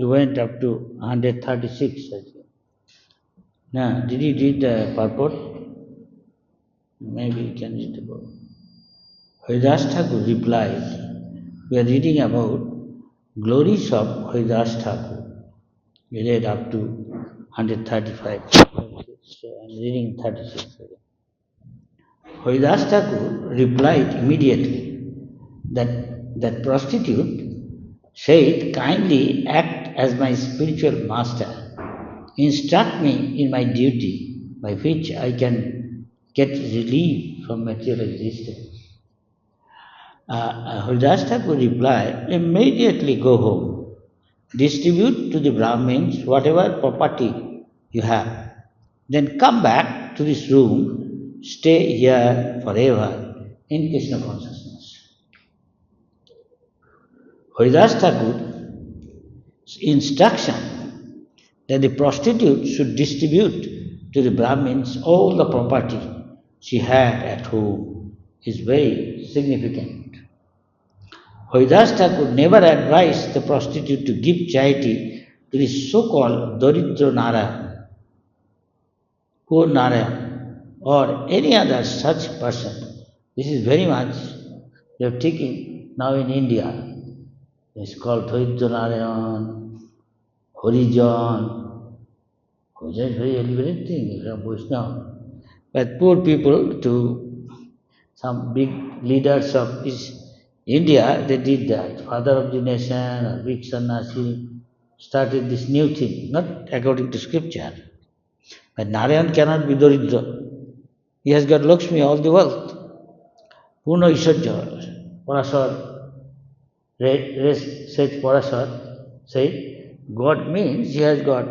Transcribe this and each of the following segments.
You went up to 136, I think. Now, did you read the purport? Maybe you can read the purport. Haridas Thakur replied, we are reading about Glories of Haridas Thakur. We read up to 135. So I'm reading 36 again. Haridas Thakur replied immediately that prostitute said, kindly act as my spiritual master. Instruct me in my duty by which I can get relief from material existence. Haridas Thakur replied, immediately go home. Distribute to the Brahmins whatever property you have. Then come back to this room, stay here forever in Krishna consciousness. Haridas Thakur's instruction that the prostitute should distribute to the Brahmins all the property she had at home is very significant. Haridas Thakur never advised the prostitute to give charity to the so-called Daridra Narayan, poor Narayan, or any other such person. This is very much they have taken now in India. It's called Daridra Narayan, Harijan. Harijan is very elevated thing, Vaishnava. But poor people, to some big leaders of India, they did that. Father of the nation or big sannyasi started this new thing, not according to scripture. But Narayan cannot be Daridra. He has got Lakshmi, all the wealth. Purna Ishwarya, Parasar, said Parasar, said, God means he has got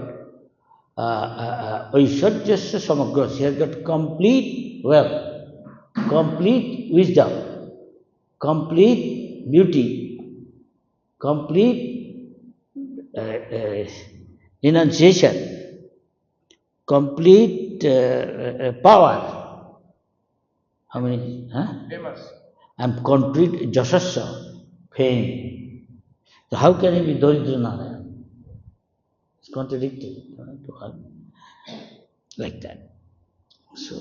Aishwaryasya Samagra. He has got complete wealth, complete wisdom, complete beauty, complete enunciation, complete power. How many? Famous. And complete jasasya, fame. So how can he be Daridra Narayan? It's contradictory to her. Like that. So,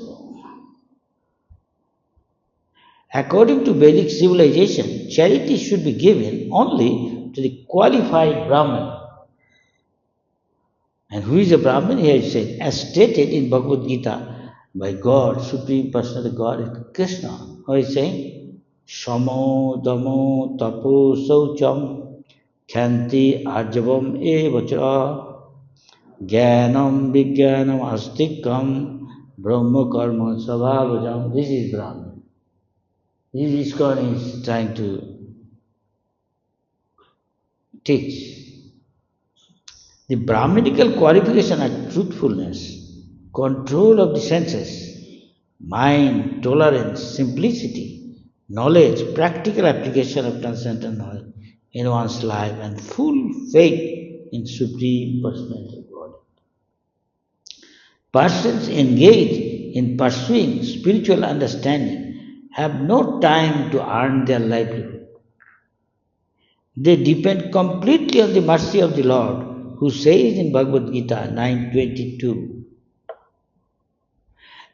according to Vedic civilization, charity should be given only to the qualified Brahman. And who is a Brahman? Here it said, as stated in Bhagavad Gita by God, Supreme Personality God, Krishna. What is saying? Shamo, Damo, Tapo, Saucham, Khanti, Arjavam, Evacha, Jnanam, Vijnanam, Astikam, Brahma, Karma, Svabhajam. This is Brahman. This ISKCON is trying to teach. The Brahminical qualification are truthfulness, control of the senses, mind, tolerance, simplicity, knowledge, practical application of transcendental knowledge in one's life, and full faith in Supreme Personality of God. Persons engaged in pursuing spiritual understanding have no time to earn their livelihood. They depend completely on the mercy of the Lord, who says in Bhagavad Gita 9:22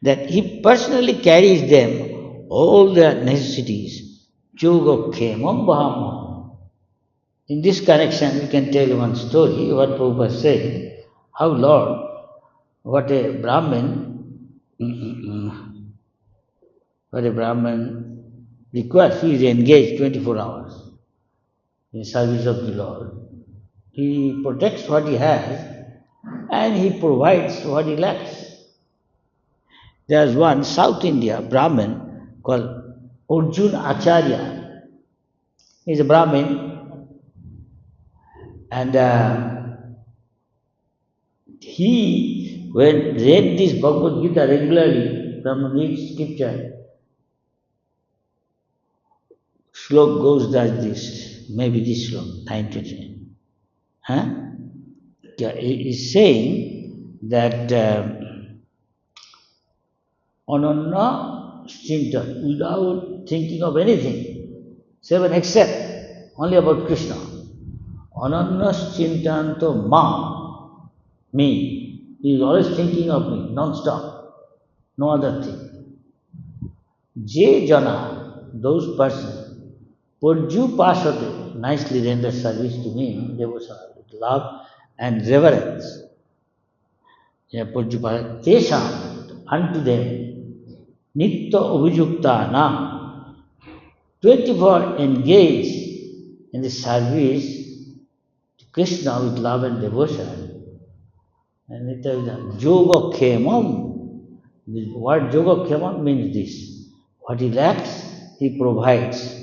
that he personally carries them all their necessities. Yoga khemam bahama. In this connection, we can tell one story, what Prabhupada said, how Lord, what a Brahmin requires, he is engaged 24 hours in service of the Lord. He protects what he has and he provides what he lacks. There is one South India Brahmin called Arjun Acharya. He is a Brahmin and he, when read this Bhagavad Gita regularly, Brahman reads scripture, slok goes like this, maybe this slok, 9-10. He is saying that Ananya Chintan, without thinking of anything, save and except only about Krishna. Ananyas chintanto ma, me. He is always thinking of me, non-stop, no other thing. Je jana, those persons, Purju pasate, nicely render service to me, devotion, with love and reverence. Purju pasate, tesam, unto them, nitya abhijukta na, 24 engaged in the service to Krishna with love and devotion. And it is yoga khemam. The word yoga khemam means this. What he lacks, he provides.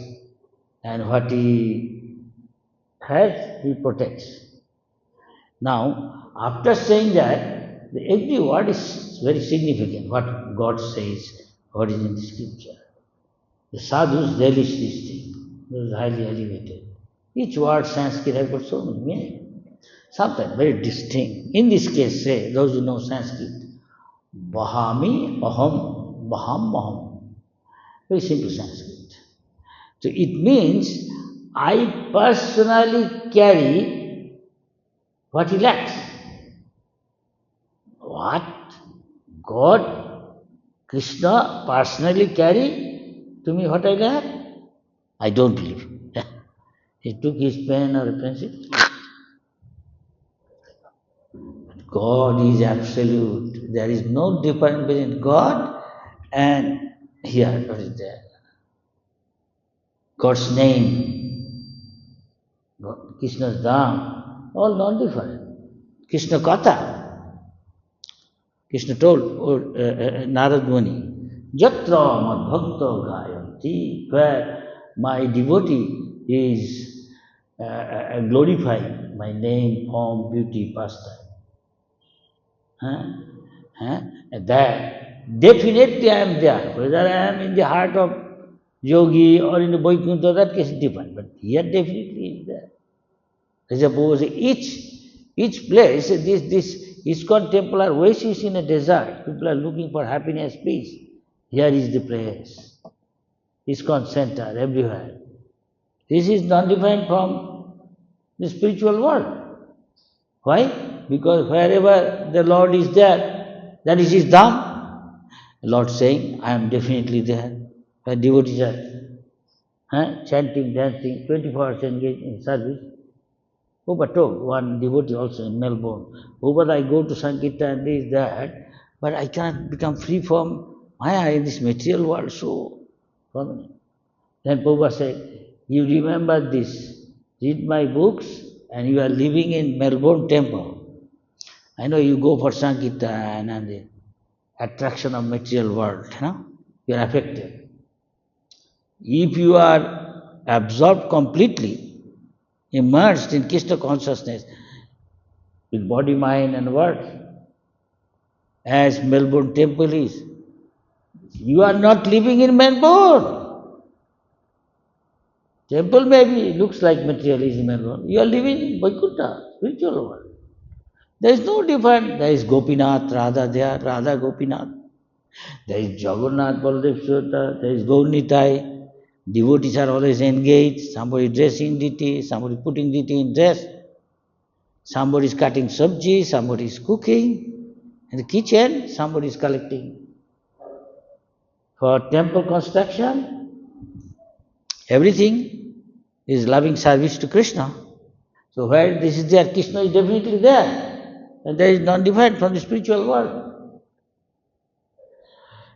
And what he has, he protects. Now, after saying that, every word is very significant, what God says, what is in the scripture. The sadhus relish this thing. It is highly elevated. Each word Sanskrit has got so many meanings. Sometimes very distinct. In this case, say, those who know Sanskrit, Bahami Aham, Baham Aham. Very simple Sanskrit. So it means I personally carry what he lacks. What? God, Krishna personally carry to me what I lack? I don't believe. He took his pen or a pencil. God is absolute. There is no difference between God and here, what is there? God's name, Krishna's Dham, all non-different. Krishna Katha. Krishna told Narad Muni, Jatra Madbhakta Gayanti, where my devotee is glorifying my name, form, beauty, pastime. And that definitely I am there. Whether I am in the heart of yogi or in the Vaikuntha, that case is different. But here definitely is there. Suppose each place, this ISKCON temple or oasis in a desert, people are looking for happiness, peace. Here is the place. ISKCON center everywhere. This is not different from the spiritual world. Why? Because wherever the Lord is there, that is his dham. The Lord saying, I am definitely there. Where devotees are chanting, dancing, 24 hours engaged in service. Prabhupada told one devotee also in Melbourne, Prabhupada, I go to Sankirtan, this, that, but I cannot become free from Maya in this material world so prominent. Then Prabhupada said, you remember this, read my books, and you are living in Melbourne temple. I know you go for Sankirtan and the attraction of material world, you are affected. If you are absorbed completely, immersed in Krishna consciousness, with body, mind and word, as Melbourne temple is, you are not living in Melbourne. Temple maybe looks like materialism Melbourne. You are living in Vaikuntha, spiritual world. There is no difference. There is Gopinath, Radha there, Radha Gopinath. There is Jagannath, Baladev, Subhadra, there is Gaurnitai. Devotees are always engaged. Somebody dressing deity, somebody putting deity in dress. Somebody is cutting sabji, somebody is cooking. In the kitchen, somebody is collecting. For temple construction, everything is loving service to Krishna. So where this is there, Krishna is definitely there. And there is non-different from the spiritual world.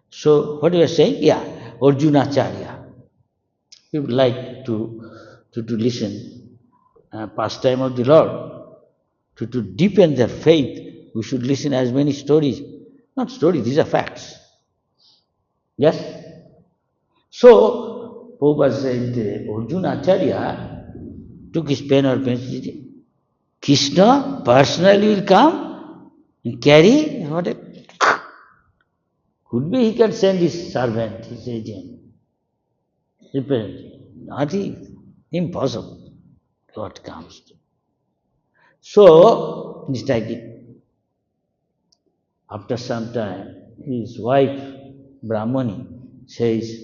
So what you are saying? Yeah, Arjunacharya. People like to listen pastime of the Lord. To deepen their faith, we should listen as many stories. Not stories, these are facts. Yes? So, Prabhupada said, Arjuna Acharya took his pen or pencil. Krishna personally will come and carry what? Could be he can send his servant, his agent, representative. Not impossible. What comes to. So, after some time, his wife, Brahmani, says,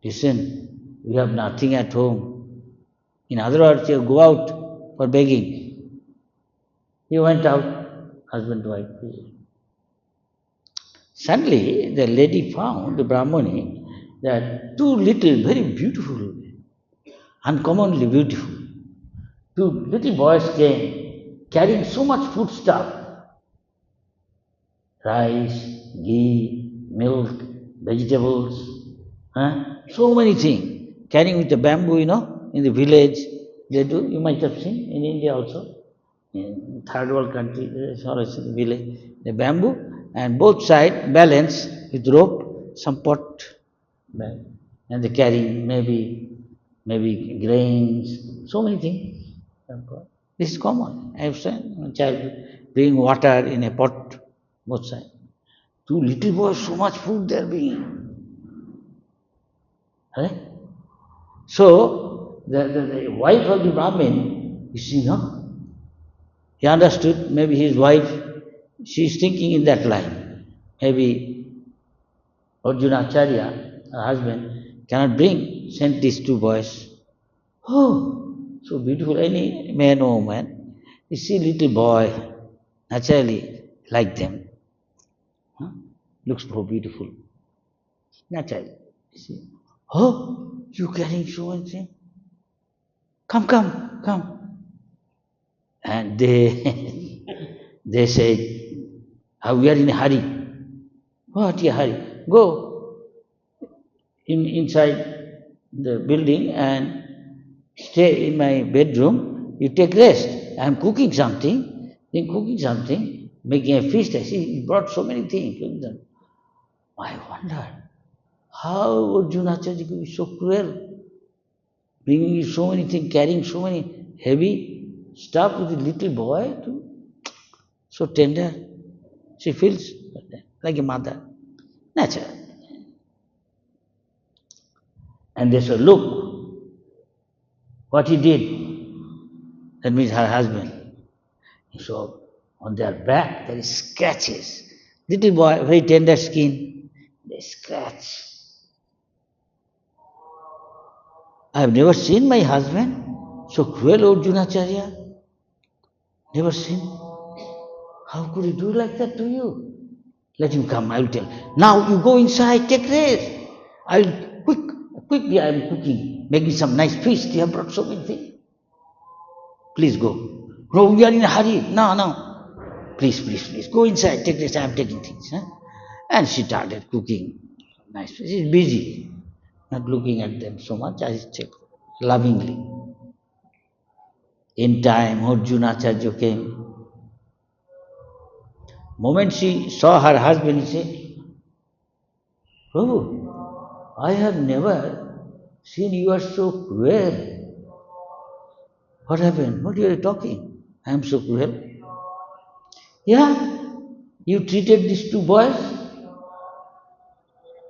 listen, we have nothing at home. In other words, you go out for begging. He went out, husband, wife. Suddenly, the lady found, the Brahmani, that two little, very beautiful, uncommonly beautiful, two little boys came carrying so much food stuff, rice, ghee, milk, vegetables, so many things, carrying with the bamboo, in the village, they do, you might have seen, in India also, in third world country, there's always in the village, the bamboo, and both sides balance with rope, some pot, and they carry maybe grains, so many things. This is common. I have seen a child bring water in a pot, both sides. Two little boys, so much food they are bringing. Right? So, the wife of the Brahmin, you see, no? He understood, maybe his wife, she is thinking in that line. Maybe Arjuna Acharya, her husband, cannot send these two boys. Oh, so beautiful, any man or woman, you see little boy, naturally like them. Huh? Looks so beautiful. Naturally. You see. Oh, you carrying so much thing? Come. And they they said, we are in a hurry. What a hurry? Go inside the building and stay in my bedroom. You take rest. I am cooking something, making a feast. I see he brought so many things. I wonder how Arjunacharya could be so cruel, bringing so many things, carrying so many heavy stuff with a little boy, so tender. She feels like a mother, natural. And they said, look what he did. That means her husband. So on their back there is scratches. Little boy, very tender skin. They scratch. I have never seen my husband so cruel, Arjunacharya. Never seen. How could he do like that to you? Let him come, I will tell. Now you go inside, take rest. I'll quickly I am cooking, making some nice feast. You have brought so many things. Please go. No, we are in a hurry. No. Please. Go inside, take rest. I am taking things. And she started cooking. Nice. She's busy. Not looking at them so much. I check lovingly. In time, Arjunacharya came. Moment she saw her husband, she said, Prabhu, I have never seen you are so cruel. What happened? What are you talking? I am so cruel. Yeah, you treated these two boys.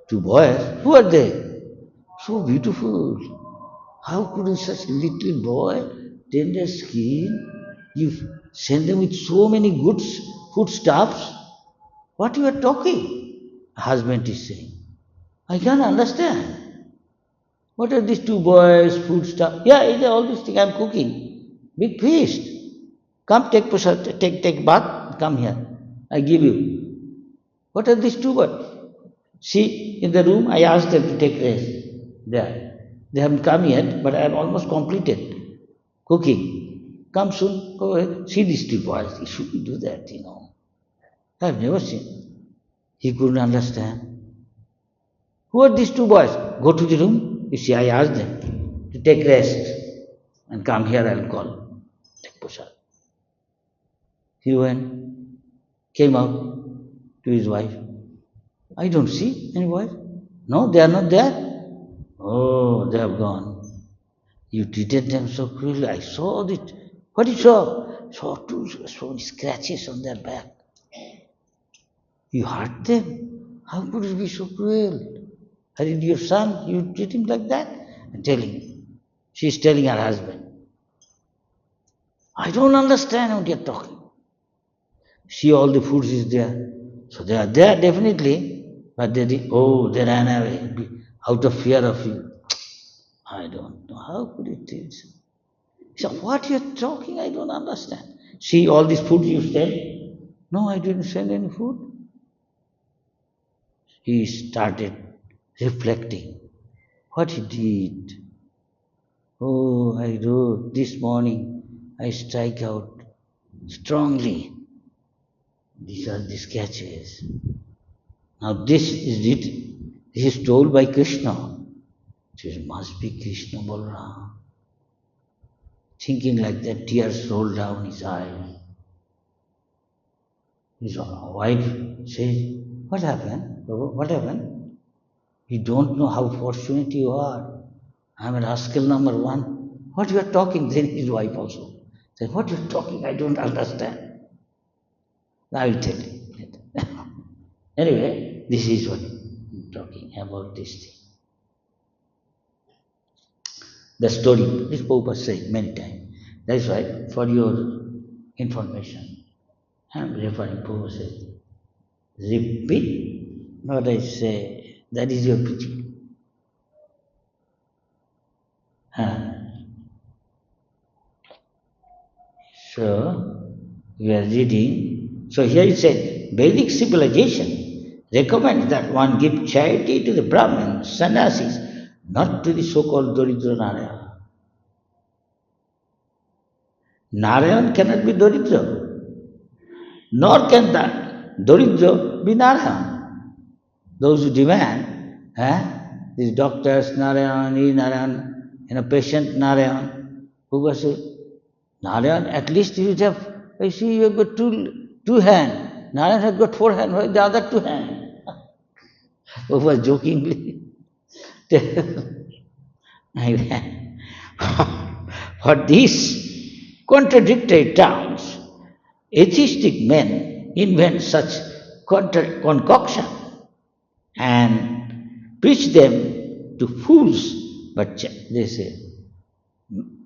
Two boys? Who are they? So beautiful. How could such little boy, tender skin, you send them with so many goods, foodstuffs? What you are talking? Husband is saying. I can't understand. What are these two boys, foodstuff? Yeah, all these things I'm cooking. Big feast. Come take prasad, take bath, come here. I give you. What are these two boys? See, in the room, I asked them to take rest. There. They haven't come yet, but I have almost completed cooking. Come soon, go ahead. See these two boys. You shouldn't do that, I have never seen. He couldn't understand. Who are these two boys? Go to the room. You see, I asked them to take rest and come here, I'll call. Take prasad. He went, came out to his wife. I don't see any boys. No, they are not there. Oh, they have gone. You treated them so cruelly. I saw it. What you saw? So many scratches on their back. You hurt them. How could you be so cruel? Harid, your son, you treat him like that? And telling. She's telling her husband. I don't understand what you're talking. See, all the foods is there. So they are there definitely. But they ran away out of fear of you. I don't know. How could it be? He said, what you're talking? I don't understand. See all this food you sent? No, I didn't send any food. He started reflecting what he did. Oh, I wrote this morning, I strike out strongly. These are the sketches. Now this is written, this is told by Krishna. This must be Krishna Balaram. Thinking like that, tears rolled down his eyes. His wife says, what happened? What happened? You don't know how fortunate you are. I'm a rascal number one. What you are talking? Then his wife also said, what you are talking? I don't understand. I will tell you later. Anyway, this is what I'm talking about this thing. The story, this Prabhupada said many times. That is why, for your information, I am referring to Prabhupada said, repeat what I say. That is your preaching. So, we are reading. So here it said, Vedic civilization recommends that one give charity to the Brahmins, sannyasis, not to the so-called Daridra Narayana. Narayan cannot be Daridra, nor can that Daridra be Narayan. Those who demand, these doctors, Narayan, patient Narayan, who was Narayan, at least you have, I see you have got two hands. Narayan has got 4 hands, where the other 2 hands? Who was jokingly. For these contradictory terms, atheistic men invent such concoction and preach them to fools. But they say,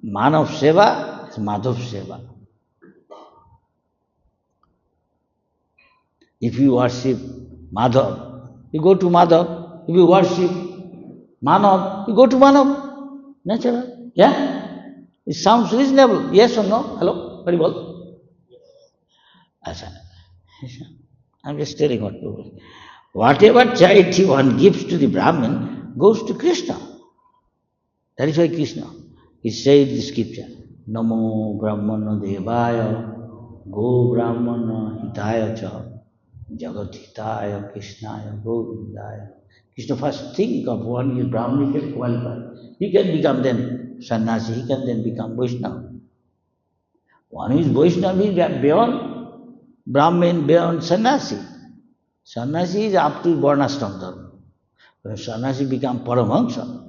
Manav Seva is Madhav Seva. If you worship Madhav, you go to Madhav. If you worship Manav, you go to Manav. Natural. Yeah? It sounds reasonable. Yes or no? Hello? Very well. I'm just telling what to. Whatever charity one gives to the Brahmin goes to Krishna. That is why Krishna is said in the scripture, Namo Brahmana Devaya Go Brahmana Hitaya Cha Jagat Hitaya Krishnaya Govindaya. Krishna first think of one is Brahminical qualified. He can become then sannyasi, he can then become Vaishnava. One is Vaishnava is beyond Brahmin, beyond sannyasi. Sannyasi is up to Varnashram Dharma. When sannyasi become Paramahansa,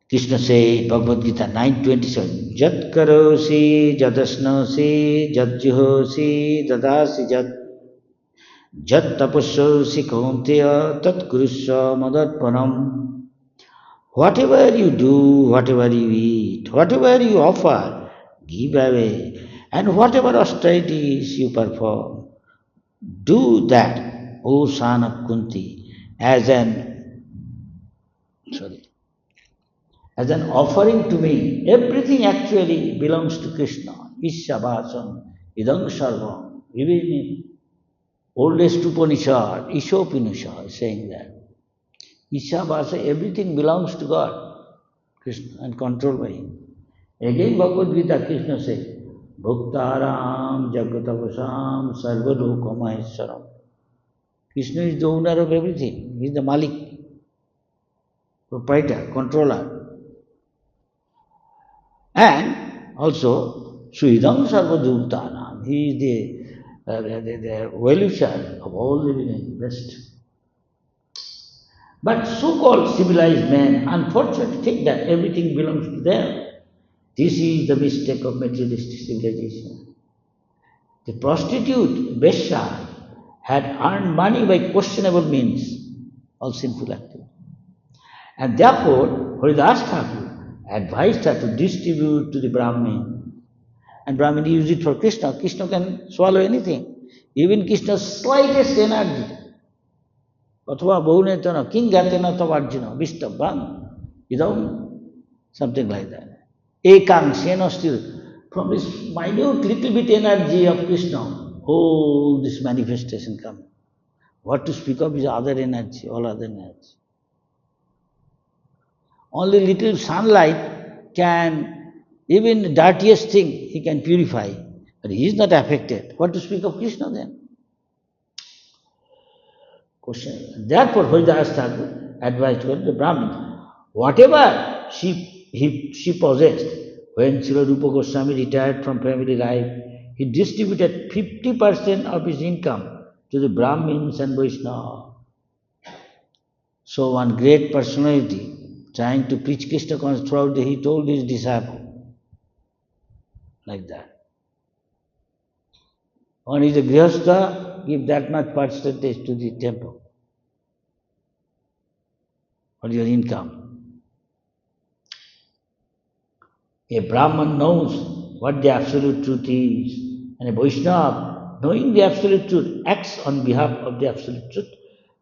Krishna said, Bhagavad Gita 9:27, Jat karosi, jadasnosi, jat juhosi, dadasi jat tapasyosi kaunteya, tat kurusya madatpanam. Whatever you do, whatever you eat, whatever you offer, give away, and whatever austerities you perform, do that, O son of Kunti, as an offering to me. Everything actually belongs to Krishna. Ishabhasam, idam sarvam. Even in oldest Upanishad, Ishopanishad is saying that. Ishabhasa, everything belongs to God, Krishna, and controlled by Him. Again, Bhagavad Gita, Krishna says, Bhuktaram Jagatavasam Sarvalokamaheswaram. Krishna is the owner of everything. He is the Malik, proprietor, controller. And also, Suhidam Sarvadhuttanam. He is the well-wisher of all living and best. But so-called civilized men unfortunately think that everything belongs to them. This is the mistake of materialistic civilization. The prostitute, Vesha, had earned money by questionable means, all sinful activity. And therefore, Haridas Thakur advised her to distribute to the Brahmin. And Brahmin used it for Krishna. Krishna can swallow anything, even Krishna's slightest energy. Athva Bhunetana, King Gatena Tavarjuna, Vistabham, something like that. Ekang, still, from this minute little bit energy of Krishna, all this manifestation comes. What to speak of is other energy, all other energy. Only little sunlight can, even the dirtiest thing, he can purify. But he is not affected. What to speak of Krishna then? Question. Therefore, Haridas Thakur advised the Brahmin, whatever she possessed, when Srila Rupa Goswami retired from family life, he distributed 50% of his income to the Brahmins and Vaishnavas. So one great personality, trying to preach Krishna consciousness throughout the day, he told his disciple, like that. One is a Grihastha, give that much percentage to the temple, or your income. A Brahman knows what the absolute truth is, and a Vaishnava, knowing the absolute truth, acts on behalf of the absolute truth.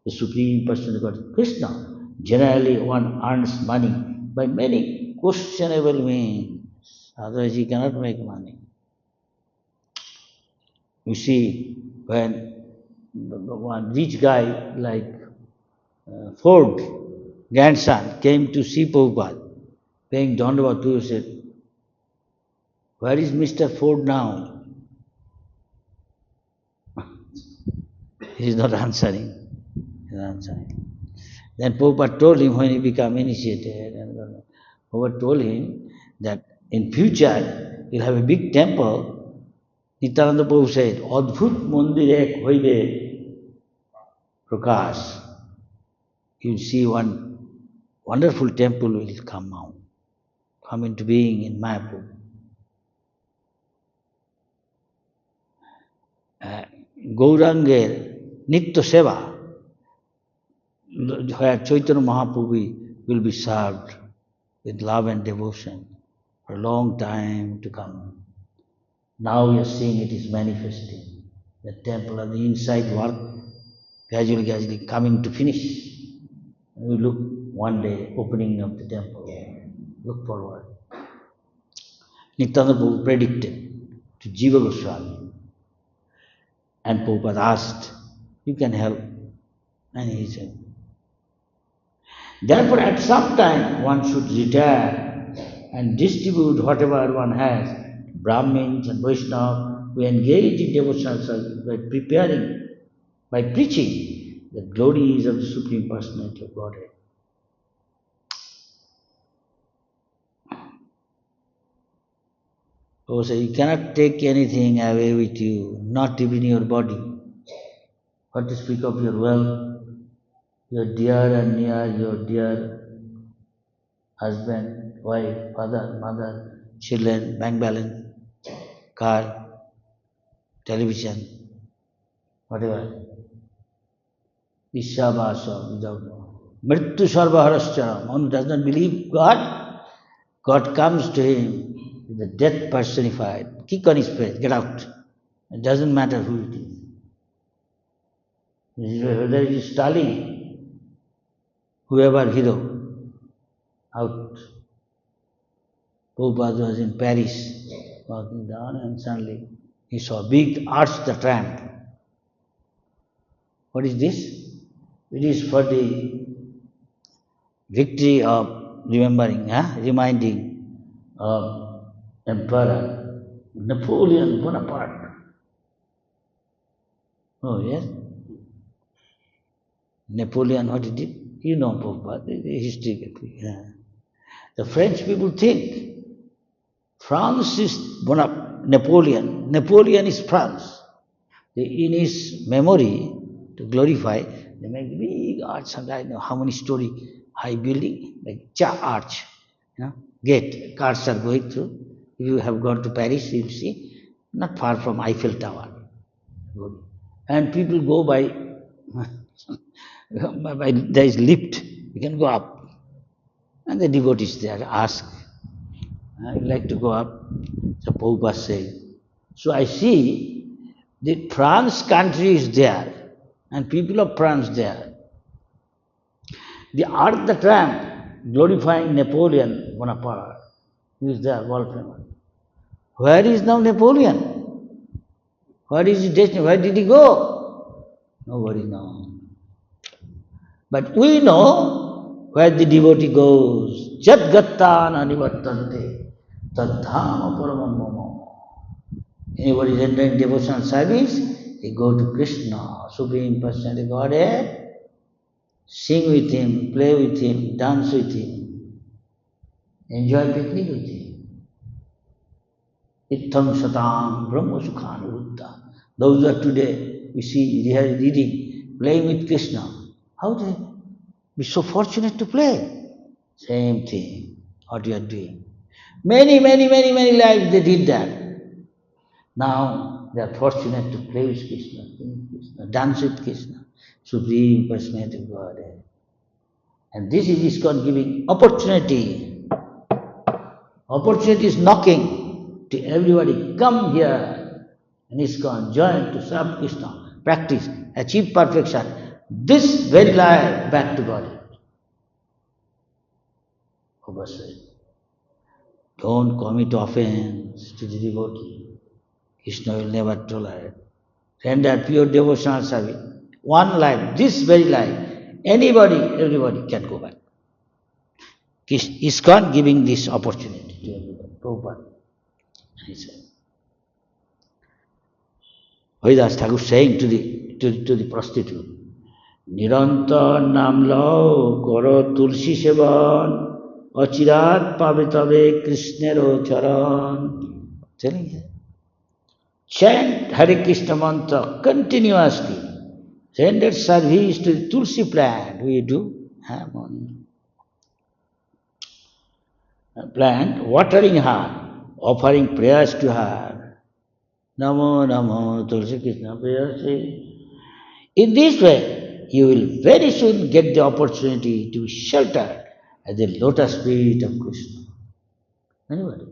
The Supreme Personality of God, Krishna. Generally, one earns money by many questionable means. Otherwise, he cannot make money. You see, when one rich guy like Ford, grandson, came to see Prabhupada, paying Dandavat, he said, where is Mr. Ford now? He is not answering. He is not answering. Then Prabhupada told him when he became initiated, and Prabhupada told him that in future you'll have a big temple. Nityananda Prabhu said, Adbhut Mandir ek hoibe prakash. You'll see one wonderful temple will come into being in Mayapur. Gauranger Nitya Seva, where Chaitanya Mahaprabhu will be served with love and devotion for a long time to come. Now we are seeing it is manifesting. The temple and the inside work gradually coming to finish. We look one day opening of the temple. Look forward. Nityananda Prabhu predicted to Jiva Goswami. And Prabhupada asked, you can help. And he said, therefore at some time one should retire and distribute whatever one has. Brahmins and Vaishnavas who engage in devotional service by preaching the glories of the Supreme Personality of Godhead. Oh, so you cannot take anything away with you, not even your body. What to speak of your wealth, your dear and near, your dear husband, wife, father, mother, children, bank balance, car, television, whatever. Ishabhasa, without Mrityu Sarvaharascha. One who does not believe God, God comes to him with the death personified. Kick on his face, get out. It doesn't matter who it is. Whether it is Stalin, whoever hero, out. Prabhupada was in Paris, walking down, and suddenly he saw a big Arch the Tramp. What is this? It is for the victory of reminding of Emperor Napoleon Bonaparte. Oh, yes? Napoleon, what he did? You know, Prabhupada, the history. Yeah. The French people think France is Napoleon. Napoleon is France. In his memory, to glorify, they make big arch, and I know how many story high building, like arch, gate, cars are going through. If you have gone to Paris, you will see, not far from Eiffel Tower. And people go by, there is lift, you can go up. And the devotees there ask, I would like to go up. So Prabhupada says, so I see the France country is there, and people of France there. The Arc the Tramp, glorifying Napoleon Bonaparte, who is there, world famous. Where is now Napoleon? Where is his destiny? Where did he go? Nobody knows. But we know where the devotee goes. Jat gattan anivartante tadhama paramam mama. Anybody rendering devotional service, they go to Krishna, Supreme Personality Godhead, sing with him, play with him, dance with him, enjoy picnic with him. Ittham satam brahma sukhanuruddha. Those are today, we see, they are reading, playing with Krishna. How they be so fortunate to play? Same thing, what you are doing. Many lives they did that. Now they are fortunate to play with Krishna, dance with Krishna, Supreme Personality of Godhead. And this is ISKCON giving opportunity. Opportunity is knocking to everybody. Come here and ISKCON, join to serve Krishna, practice, achieve perfection. This very life back to Godhead. Don't commit offense to the devotee. Krishna will never tolerate. Render pure devotional service. One life, this very life, anybody, everybody can go back. ISKCON giving this opportunity to everybody. Prabhupada. He said. Haridas Thakur saying to the prostitute, Nirantar nam lao karo tulsi sevan achirat pabe tabe Krishnero charan. Telling you. Chant Hare Krishna mantra continuously. Render service to the tulsi plant. We do plant, watering her, offering prayers to her. Namo Namo Tulsi Krishna Prayasi. In this way, you will very soon get the opportunity to be sheltered at the lotus feet of Krishna. Anybody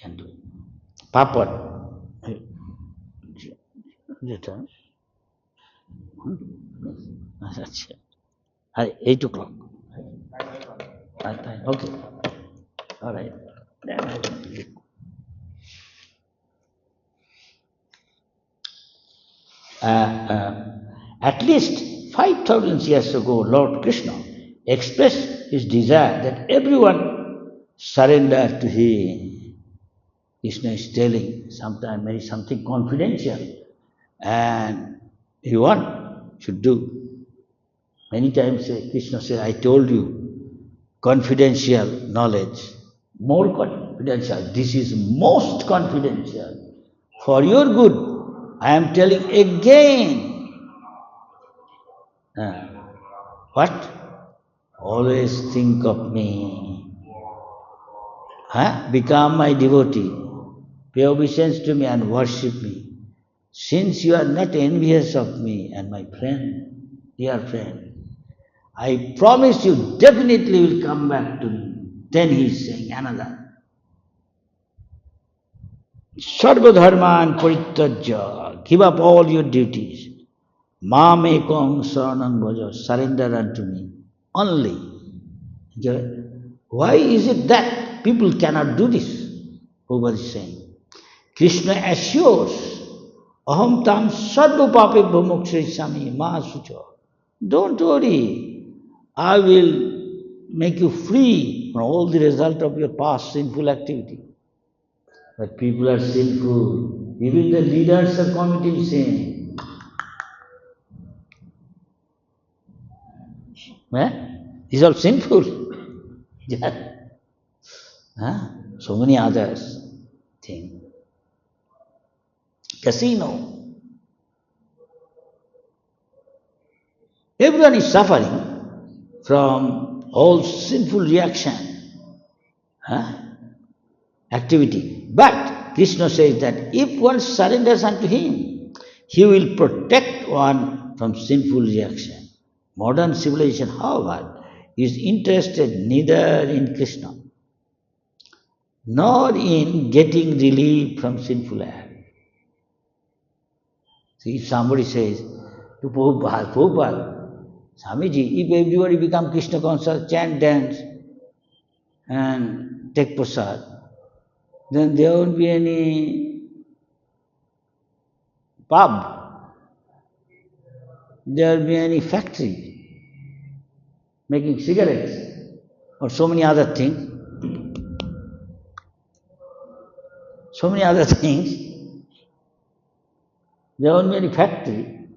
can do it. Papad. 8 o'clock. Okay. All right. At least 5,000 years ago, Lord Krishna expressed his desire that everyone surrender to him. Krishna is telling sometimes something confidential, and everyone should do. Many times Krishna said, I told you, confidential knowledge, more confidential. This is most confidential. For your good, I am telling again. What? Always think of me. Become my devotee. Pay obeisance to me and worship me. Since you are not envious of me and my friend, dear friend, I promise you definitely will come back to me. Then he is saying another. Sarva dharman parityajya. Give up all your duties. Mam ekam saranam bhaja. Surrender unto me. Only. Why is it that people cannot do this? Prabhupada is saying. Krishna assures, Aham tam sarva pape bhamukshrisami ma sucha. Don't worry. I will make you free from all the result of your past sinful activity. But people are sinful. Even the leaders are committing sin. These are sinful. So many others think. Casino. Everyone is suffering from all sinful reaction, activity. But Krishna says that if one surrenders unto him, he will protect one from sinful reaction. Modern civilization, however, is interested neither in Krishna nor in getting relief from sinful act. See, if somebody says to Prabhupada, Swamiji, if everybody become Krishna conscious, chant, dance, and take prasad, then there won't be any pub, there will be any factory making cigarettes or so many other things. So many other things. There won't be any factory.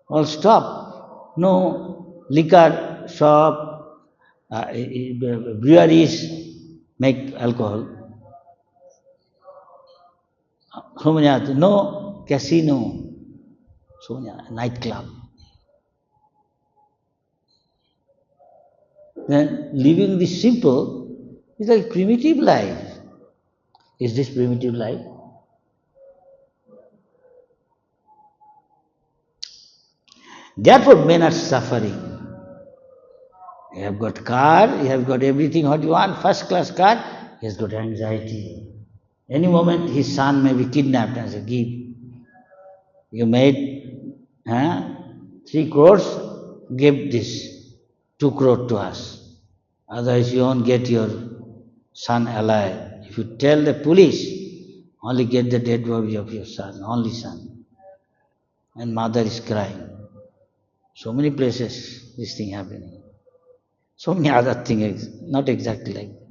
All stop. No liquor shop, breweries make alcohol. So many other. No casino. So many other, nightclub. Then living this simple is like primitive life. Is this primitive life? Therefore, men are suffering. You have got car, you have got everything what you want, first class car, he has got anxiety. Any moment his son may be kidnapped and say, give. You made 3 crores, give this 2 crore to us. Otherwise you won't get your son alive. If you tell the police, only get the dead body of your son, only son. And mother is crying. So many places this thing happening. So many other things, not exactly like that.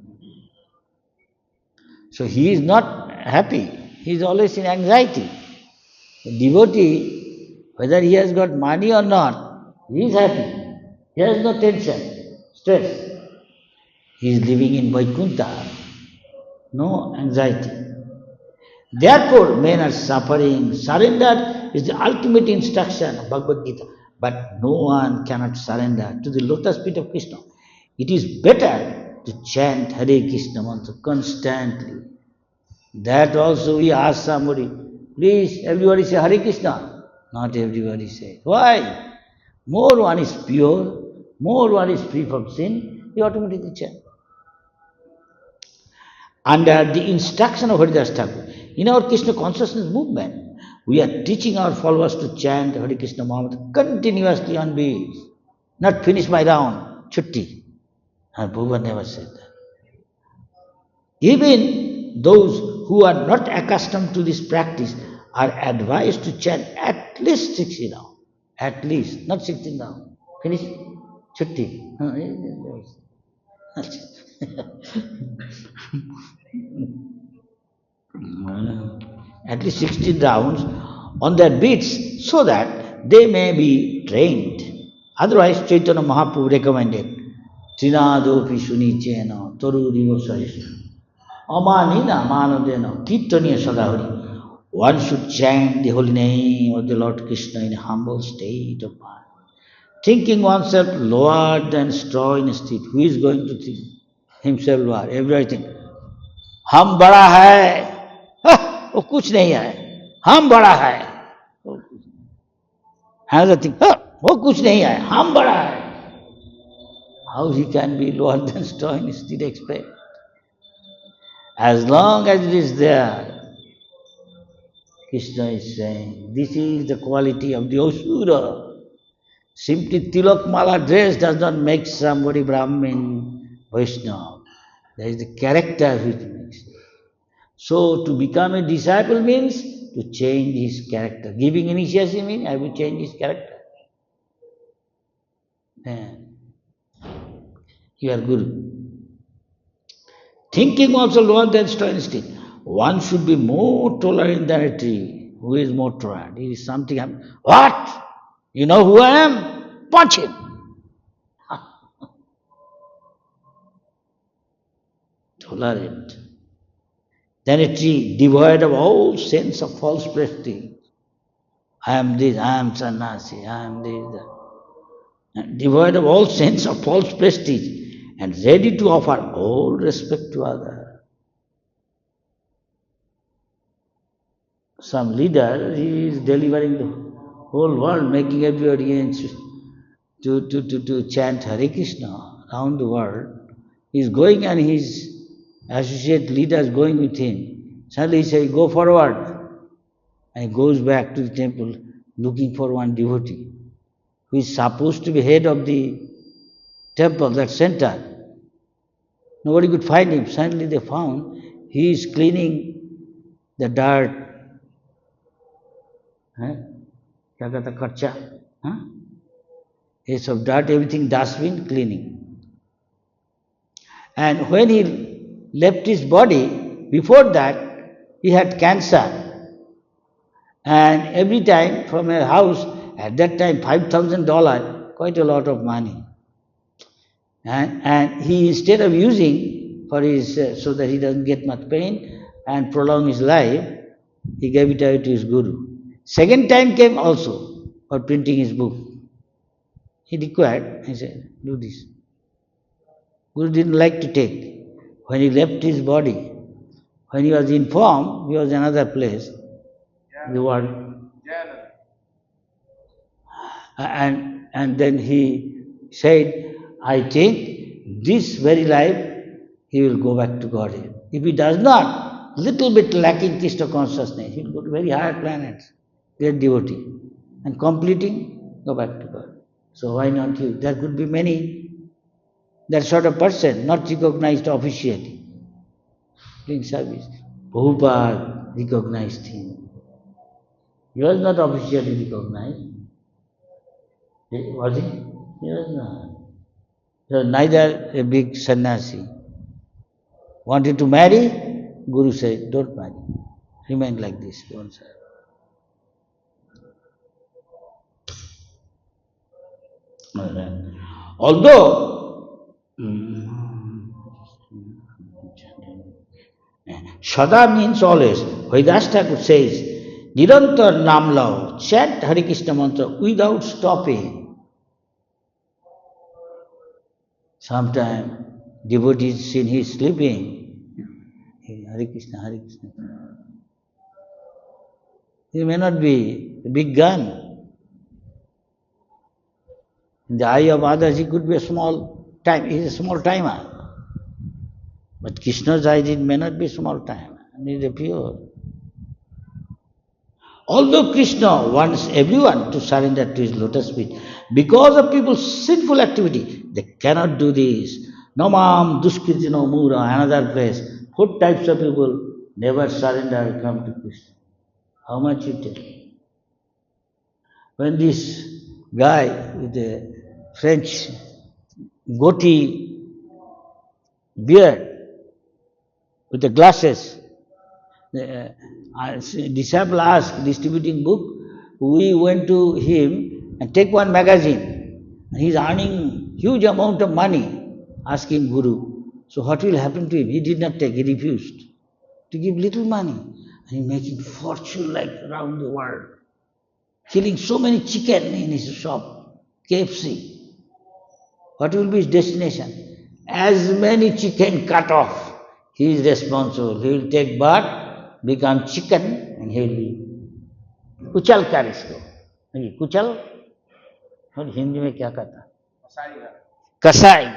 So he is not happy. He is always in anxiety. The devotee, whether he has got money or not, he is happy. He has no tension, stress. He is living in Vaikuntha, no anxiety. Therefore, men are suffering. Surrender is the ultimate instruction of Bhagavad Gita. But no one cannot surrender to the lotus feet of Krishna. It is better to chant Hare Krishna mantra constantly. That also we ask somebody, please, everybody say Hare Krishna. Not everybody says. Why? More one is pure, more one is free from sin, he automatically chant. Under the instruction of Haridas Thakur, in our Krishna consciousness movement, we are teaching our followers to chant Hare Krishna Mahamudra continuously on beats. Not finish my round, chutti. And Prabhupada never said that. Even those who are not accustomed to this practice are advised to chant at least 60 rounds. At least, not 16 rounds. Finish, chutti. At least 16 rounds on their beats so that they may be trained. Otherwise, Chaitanya Mahaprabhu recommended Trinadopi Sunichena Torurivo Sahishna Amanina Manodena Kirtaniya Sadahari. One should chant the holy name of the Lord Krishna in a humble state of mind, thinking oneself lower than straw in a street. Who is going to think himself lower? Everything. हम बड़ा है वो कुछ नहीं है हम बड़ा है another thing वो कुछ नहीं है हम बड़ा है. How he can be lower than straw in his street explain? As long as it is there, Krishna is saying, this is the quality of the Asura. Simply tilak mala dress does not make somebody Brahmin, Vaishnava. There is the character which makes. So to become a disciple means to change his character. Giving initiation means I have to change his character. Then you are Guru. Thinking also lower than straw in stick. One should be more tolerant than a tree. Who is more tolerant? It is something happening. What? You know who I am? Punch him. Tolerant. Then a tree devoid of all sense of false prestige. I am this, I am sannyasi, I am this, that. Devoid of all sense of false prestige and ready to offer all respect to others. Some leader, he is delivering the whole world, making everybody to chant Hare Krishna around the world. He is going and his associate leader is going with him. Suddenly he says, go forward. And he goes back to the temple looking for one devotee who is supposed to be head of the temple, that center. Nobody could find him. Suddenly they found he is cleaning the dirt. क्या कहता कच्चा? Yes, of dirt, everything dustbin cleaning. And when he left his body, before that, he had cancer. And every time from a house, at that time $5,000, quite a lot of money. And he, instead of using for his, so that he doesn't get much pain and prolong his life, he gave it away to his guru. Second time came also for printing his book. He required, he said, do this. Guru didn't like to take. When he left his body, when he was informed, he was in another place, the world. And then he said, I think this very life he will go back to Godhead. If he does not, little bit lacking Krishna consciousness, he will go to very higher planets, great devotee. And completing, go back to God. So why not you? There could be many, that sort of person, not recognized officially, doing service. Prabhupada recognized him. He was not officially recognized. Was he? He was not. He was neither a big sannyasi. Wanted to marry, Guru said, don't marry. Remain like this, don't serve. Although Sada means always, Haridas Thakur says, Nirantar Nam Lao, chant Hare Krishna mantra without stopping. Sometimes devotees seen he is sleeping, Hare Krishna, Hare Krishna. He may not be a big gun. In the eye of others, he could be a small time. He is a small timer. But Krishna's eyes, it may not be small time. He is a pure. Although Krishna wants everyone to surrender to his lotus feet, because of people's sinful activity, they cannot do this. Namam, Duskritino, Mura, another place. 4 types of people never surrender, come to Krishna. How much you tell? When this guy with the French goatee beard, with the glasses, the disciple asked, distributing book, we went to him and take one magazine. And he is earning huge amount of money, asking Guru. So what will happen to him? He did not take, he refused to give little money. And he making fortune like around the world. Killing so many chicken in his shop, KFC. What will be his destination? As many chicken cut off, he is responsible. He will take bird, become chicken, and he will be कुचल कर इसको कुचल और हिंदी में क्या कहता कसाई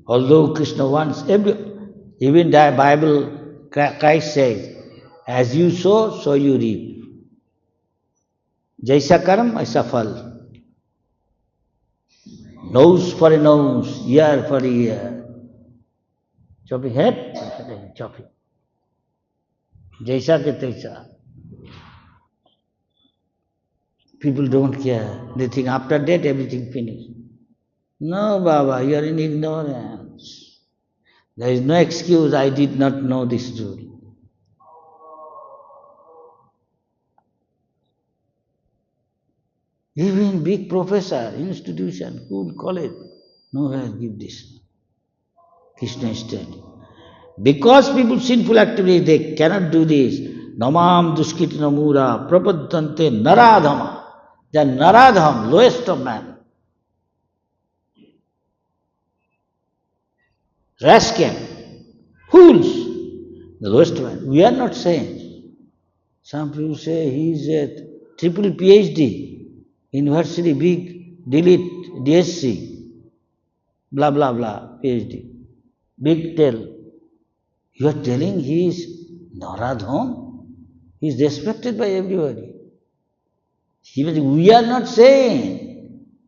although Krishna wants even the Bible Christ says as you sow so you reap jaisa karm aisa phal nose for a nose, ear for a ear. Chopping head, chopping. Jaisa ke taisa. People don't care. They think after that everything finished. No, Baba, you are in ignorance. There is no excuse, I did not know this rule. Even big professor, institution, school, college, nowhere give this. Krishna is telling. Because people sinful activity, they cannot do this. Namam duskiti namura prapadante naradhama. They are naradham, lowest of man. Rascal, fools, the lowest man. We are not saying. Some people say he is a triple PhD. University, big, delete, DSC, blah, blah, blah, PhD, big tail. You are telling he is Naradham? He is respected by everybody. We are not saying.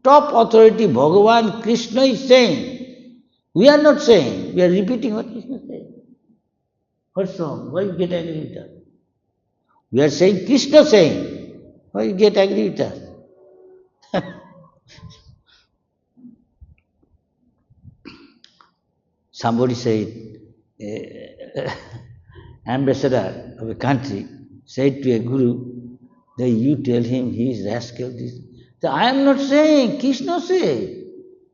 Top authority, Bhagavan Krishna is saying. We are not saying. We are repeating what Krishna said. What's wrong? Why you get angry with us? We are saying Krishna saying. Why you get angry with us? Somebody said, ambassador of a country said to a guru that you tell him he is rascal. So I am not saying, Krishna said.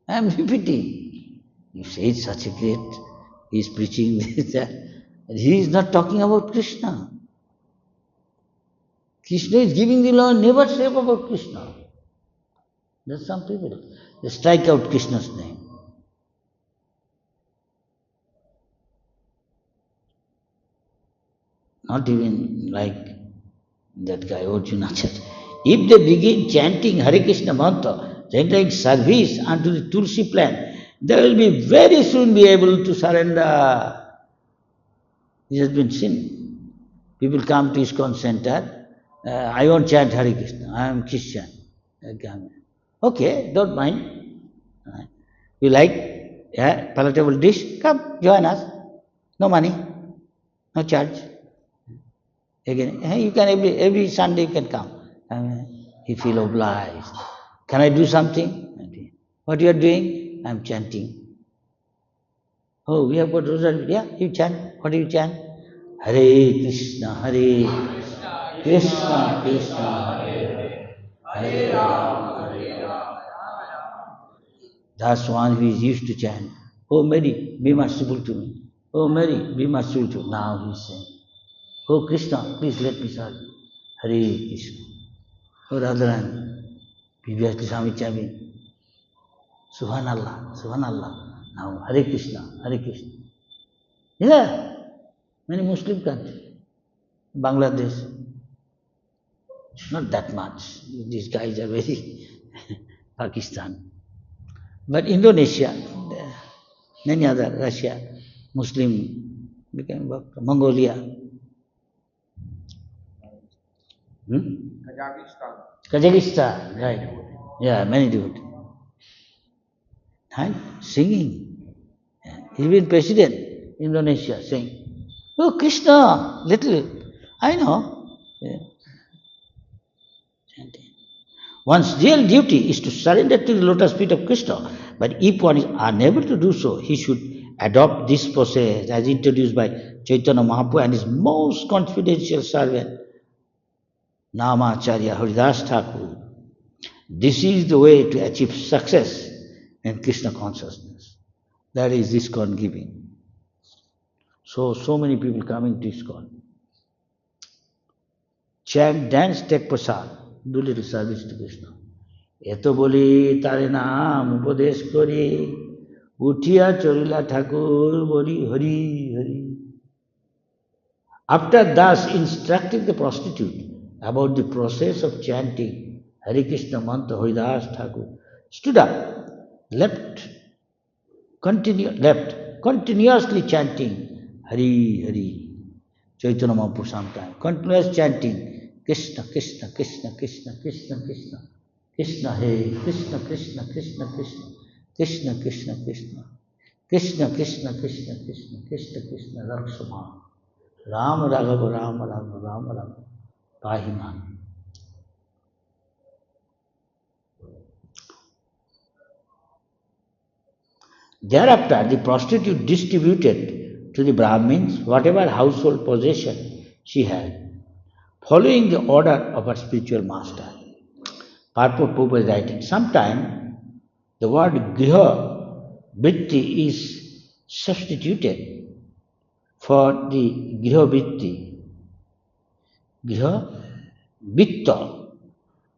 I am repeating. You say such a great, he is preaching this, that. He is not talking about Krishna. Krishna is giving the law, never say about Krishna. There's some people, they strike out Krishna's name. Not even like that guy, Arjunacharya. If they begin chanting Hare Krishna mantra, rendering service unto the Tulsi plant, they will be very soon be able to surrender. This has been seen. People come to ISKCON center, I won't chant Hare Krishna, I am Christian. Okay, don't mind. You like a palatable dish? Come, join us. No money, no charge. Again, you can every Sunday you can come. He feel obliged. Can I do something? What you are doing? I am chanting. Oh, we have got rosary. Yeah, you chant. What do you chant? Hare Krishna, Hare Krishna, Krishna Hare Hare Rama, Hare Rama. That's one who is used to chant. Oh Mary, be merciful to me. Oh Mary, be merciful to me. Now he is saying, oh Krishna, please let me serve you. Hare Krishna. Oh Radharani, previously Swami chanting. Subhanallah, Subhanallah. Now Hare Krishna, Hare Krishna. Yeah, many Muslim countries. Bangladesh. Not that much. These guys are very Pakistan. But Indonesia, many other, Russia, Muslim, became Mongolia. Kazakhstan, right. Yeah, many devotees. And singing. Even President Indonesia saying, oh Krishna, little, I know. Yeah. One's real duty is to surrender to the lotus feet of Krishna. But if one is unable to do so, he should adopt this process as introduced by Chaitanya Mahaprabhu and his most confidential servant, Namacharya Haridas Thakur. This is the way to achieve success in Krishna consciousness. That is ISKCON giving. So many people coming to ISKCON. Chant, dance, take prasad, do little service to Krishna. এত বলি তারে নাম উপদেশ করে উঠিয়া চলিলা ঠাকুর বলি Hari Hari. After thus instructing the prostitute about the process of chanting Hare Krishna mantra, Haridas Thakur stood up, left continuously chanting Hari Hari. Chaitanya Mahaprabhu sometime continuous chanting Krishna Krishna Krishna Krishna Krishna Krishna Krishna Hey Krishna Krishna Krishna Krishna Krishna Krishna Krishna Krishna Krishna Krishna Krishna Krishna Krishna Rakshama Rama Raghava Rama Rama Rama Rama Pahiman. Thereafter, the prostitute distributed to the Brahmins whatever household possession she had, following the order of her spiritual master. Purport Prabhupada is writing, sometimes the word griha vritti is substituted for the griha vritti. Griha vitta.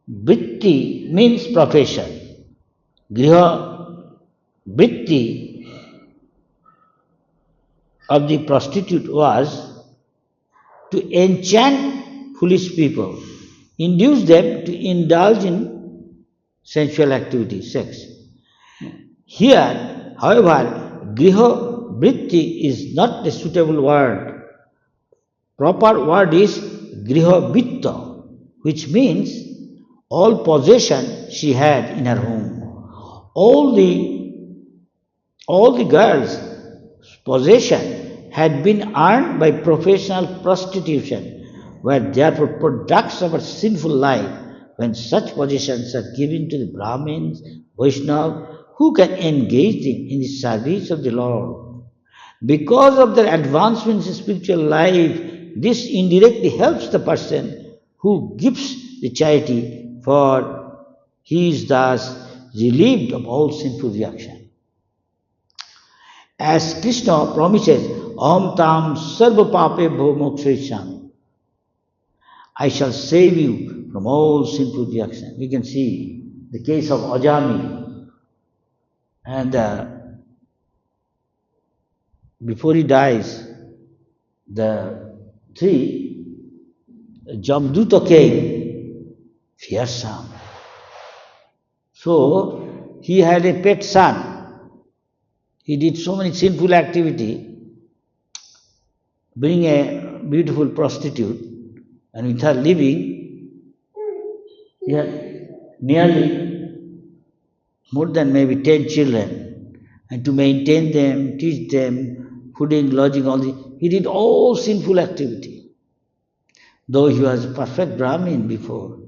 Vritti means profession. Griha vritti of the prostitute was to enchant foolish people, induce them to indulge in sensual activity, sex. Here, however, griha vritti is not a suitable word. Proper word is griha vitta, which means all possession she had in her home. All the girls' possession had been earned by professional prostitution, were therefore products of a sinful life. When such possessions are given to the Brahmins, Vaishnavas, who can engage them in the service of the Lord? Because of their advancements in spiritual life, this indirectly helps the person who gives the charity, for he is thus relieved of all sinful reaction. As Krishna promises, Aham tam sarva pape bho mokshayami, I shall save you from all sinful reaction. We can see the case of Ajami, and before he dies, the three Jamduta came, fearsome. So he had a pet son. He did so many sinful activity, being a beautiful prostitute, and with her living, he had nearly more than maybe 10 children, and to maintain them, teach them, fooding, lodging, all this, he did all sinful activity. Though he was a perfect Brahmin before,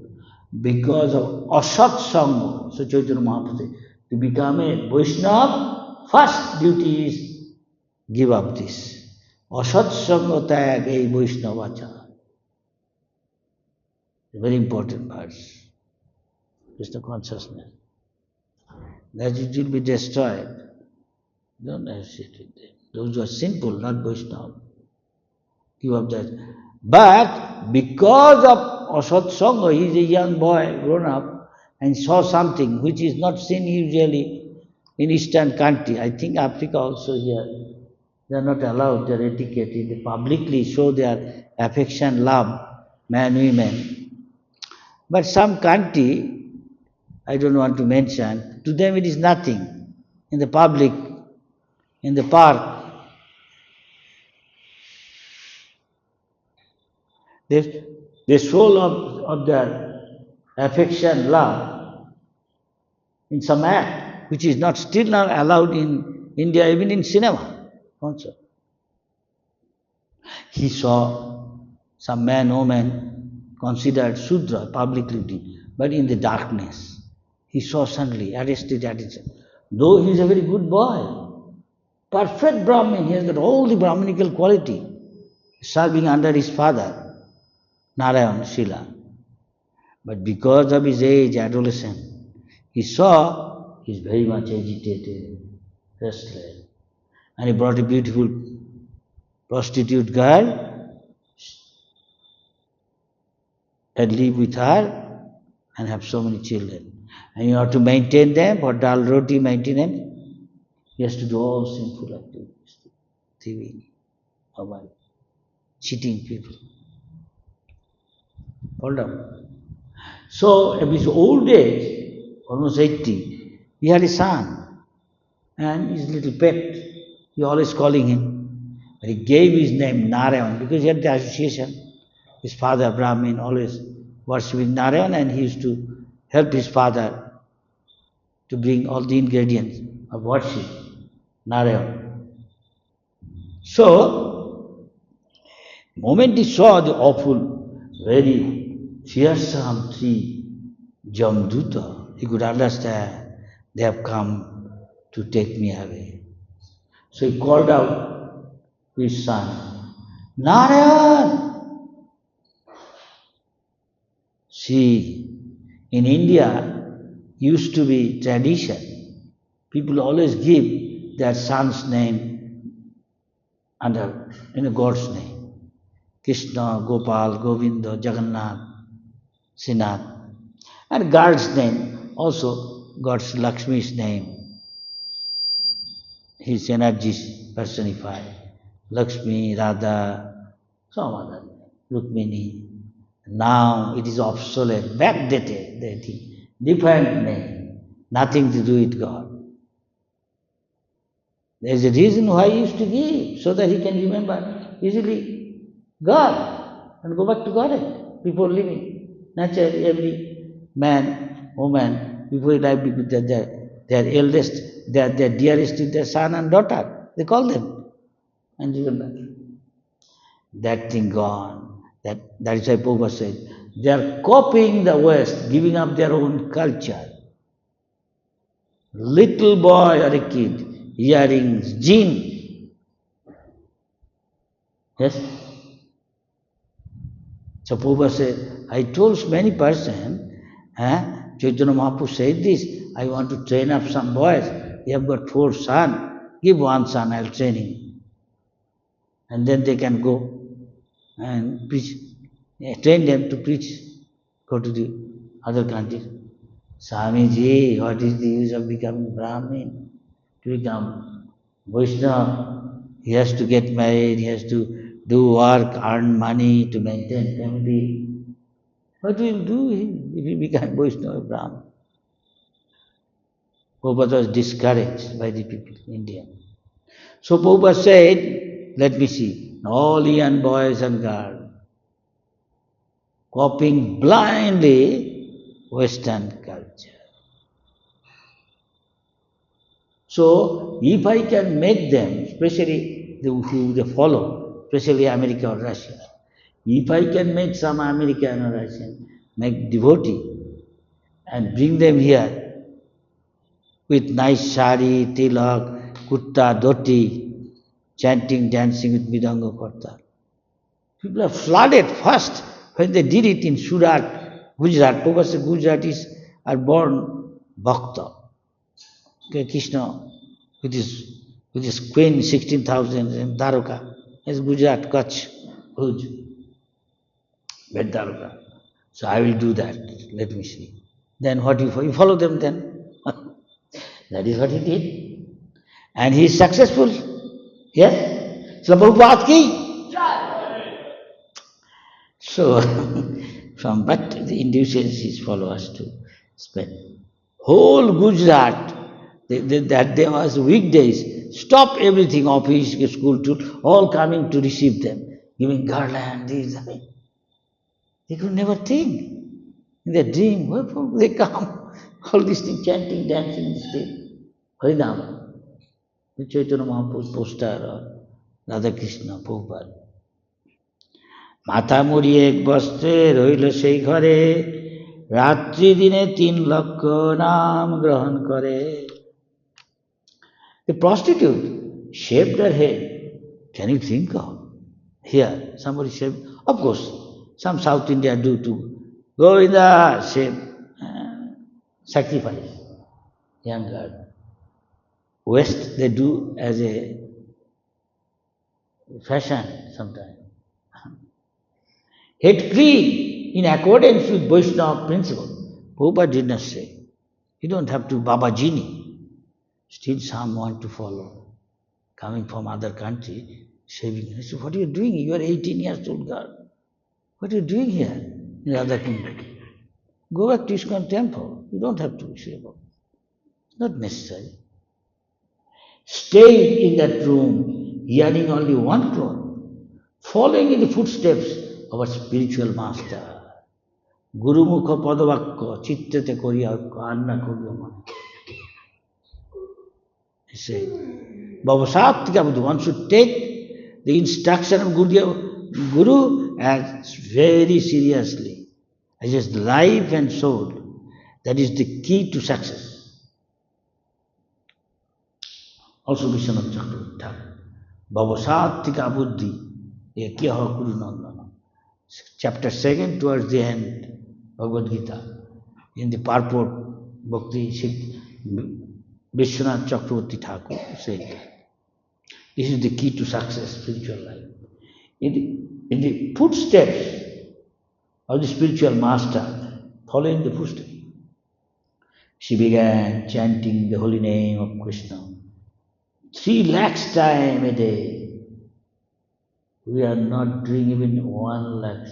because of Asat Sangha, so Chaitanya Mahaprabhu said, to become a Vaishnava, first duty is give up this. Asat Sangha tag a Vaishnavacha. A very important verse. Krishna consciousness. That it will be destroyed. Don't associate with them. Those who are sinful, not Vaishnava. Give up that. But because of Asat Sangha, he is a young boy, grown up, and saw something which is not seen usually in Eastern country. I think Africa also here. They are not allowed, they are etiquette. They publicly show their affection, love, man, women. But some country, I don't want to mention, to them it is nothing. In the public, in the park, they show of their affection, love, in some act, which is not still not allowed in India, even in cinema also. He saw some man, woman considered Shudra publicly, but in the darkness, he saw suddenly, arrested attention. Though he is a very good boy, perfect Brahmin, he has got all the Brahminical quality, serving under his father, Narayan, Srila. But because of his age, adolescent, he saw he is very much agitated, restless. And he brought a beautiful prostitute girl and live with her and have so many children. And you have to maintain them, for dal roti maintenance, he has to do all sinful activities, thieving, cheating people. Hold on. So, at his old age, almost 80, he had a son, and his little pet, he always calling him. But he gave his name Narayan because he had the association. His father, Brahmin, always worshipping Narayan, and he used to help his father to bring all the ingredients of worship, Narayan. So, the moment he saw the awful, very fearsome three Jamduta, he could understand they have come to take me away. So he called out to his son, Narayan! See, in India, used to be tradition. People always give their son's name under, God's name. Krishna, Gopal, Govinda, Jagannath, Srinath. And God's name, also God's Lakshmi's name. His energies personified. Lakshmi, Radha, some other name, Rukmini. Now it is obsolete, backdated, that is different name, nothing to do with God. There's a reason why he used to give, so that he can remember easily God and go back to God before living. Naturally, every man, woman, before he died, because their eldest, their dearest is their son and daughter. They call them and remember. That thing gone. That is why Prabhupada said, they are copying the West, giving up their own culture. Little boy or a kid, earrings, jean. Yes? So Prabhupada said, I told many persons, Chaitanya Mahaprabhu said this, I want to train up some boys. You have got 4 sons. Give one son, I'll train him. And then they can go and preach. Train them to preach. Go to the other countries. Swamiji, what is the use of becoming Brahmin? To become Vaishnava, he has to get married, he has to do work, earn money to maintain family. What will do if he become Vaishnava Brahmin? Prabhupada was discouraged by the people in India. So Prabhupada said, let me see, all young boys and girls copying blindly Western culture. So if I can make them, especially who they follow, especially America or Russia, if I can make some American or Russian make devotee and bring them here with nice sari, tilak, kutta, dhoti, chanting, dancing with Midanga Karta. People are flooded first when they did it in Surat, Gujarat. Because the Gujaratis are born Bhakta. Okay, Krishna with his queen 16,000 in Dwarka. It's Gujarat, Kutch, Bhuj, Bed Dwarka. So I will do that. Let me see. Then what you follow them then? That is what he did. And he is successful. Yes? So Prabhupada ki? So from but the induces his followers to spend whole Gujarat. That there was weekdays, stop everything, office, school, to all coming to receive them, giving garland, these. They could never think in their dream, where from they come? All these things, chanting, dancing, this thing. Harinam, the Chaitanya Mahaprabhu poster or Radha Krishna, Prabhupada. মাথা মুড়িয়ে এক বস্ত্রে রইল সেই ঘরে রাত্রি দিনে 3 লক্ষ নাম গ্রহণ করে. The prostitute shaved her head. Can you think of? Here, somebody shaved. Of course, some South India do too. Go in the shave, sacrifice, young girl. West, they do as a fashion sometimes. Head clean in accordance with Vaishnava principle. Prabhupada did not say. You don't have to Babajini. Still some want to follow. Coming from other country, shaving. I said, what are you doing? You are 18 years old girl. What are you doing here in other kingdom? Go back to ISKCON temple. You don't have to shave off. It's not necessary. Stay in that room, wearing only one cloth, following in the footsteps of our spiritual master. Guru Mukha Padavakya, Chittete Koriya Anna Koriya Mana. He said, Bhavasattika Buddha, one should take the instruction of Guru as very seriously, as his life and soul. That is the key to success. Also Vishwanath Chakravarti Thakur. Bhavasattika Buddhi, Ekyaha Guru Nandana. Chapter 2 towards the end, Bhagavad Gita. In the purport, Bhakti Vishwanath Chakravarti Thakur said, this is the key to success, spiritual life. In the footsteps of the spiritual master, following the footsteps, she began chanting the holy name of Krishna. 3 lakhs times a day. We are not doing even 1 lakh,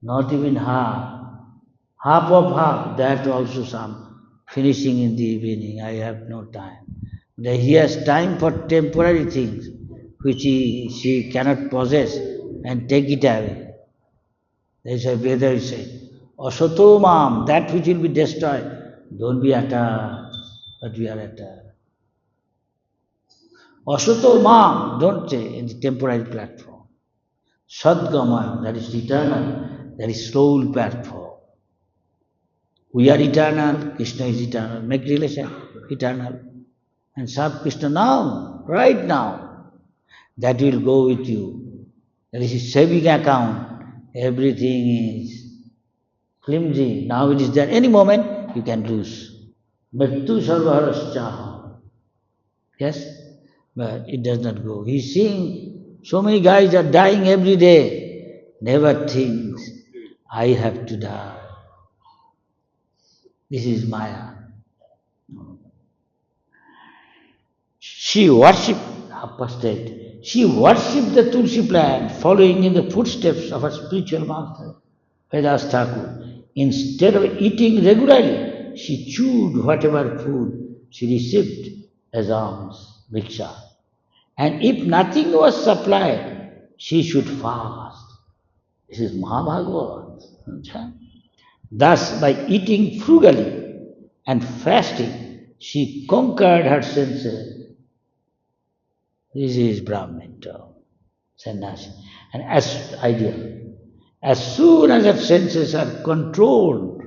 not even half. Half of half, that also some. Finishing in the evening, I have no time. He has time for temporary things which she cannot possess and take it away. There is a Veda said, Asato mam, that which will be destroyed, don't be attached, but we are attached. Asato mam, don't say in the temporary platform. Sadgama, that is eternal, that is soul platform. We are eternal, Krishna is eternal. Make relation eternal. And serve Krishna now, right now. That will go with you. That is a saving account. Everything is flimsy. Now it is there. Any moment you can lose. Mrityu sarvaharascha. Yes? But it does not go. He's seeing so many guys are dying every day. Never thinks, I have to die. This is Maya. She worshipped, apostate. She worshipped the Tulsi plant, following in the footsteps of her spiritual master, Haridas Thakur. Instead of eating regularly, she chewed whatever food she received as alms, bhiksha. And if nothing was supplied, she should fast. This is Mahabhagavad. Thus, by eating frugally and fasting, she conquered her senses. This is Brahmin term, sannyasi. And as ideal, as soon as her senses are controlled,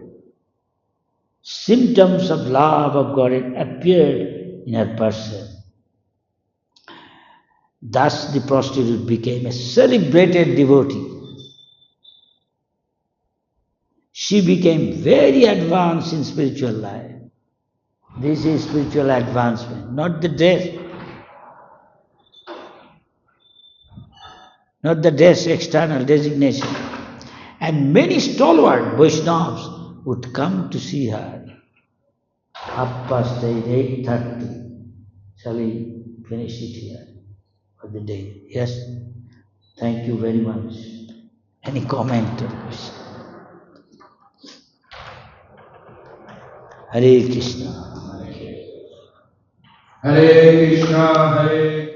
symptoms of love of God appeared in her person. Thus the prostitute became a celebrated devotee. She became very advanced in spiritual life. This is spiritual advancement, not the dress. Not the dress, external designation. And many stalwart Vaishnavas would come to see her. 8:30. Shall we finish it here for the day? Yes? Thank you very much. Any comment or question? Hare Krishna. Hare Krishna, Hare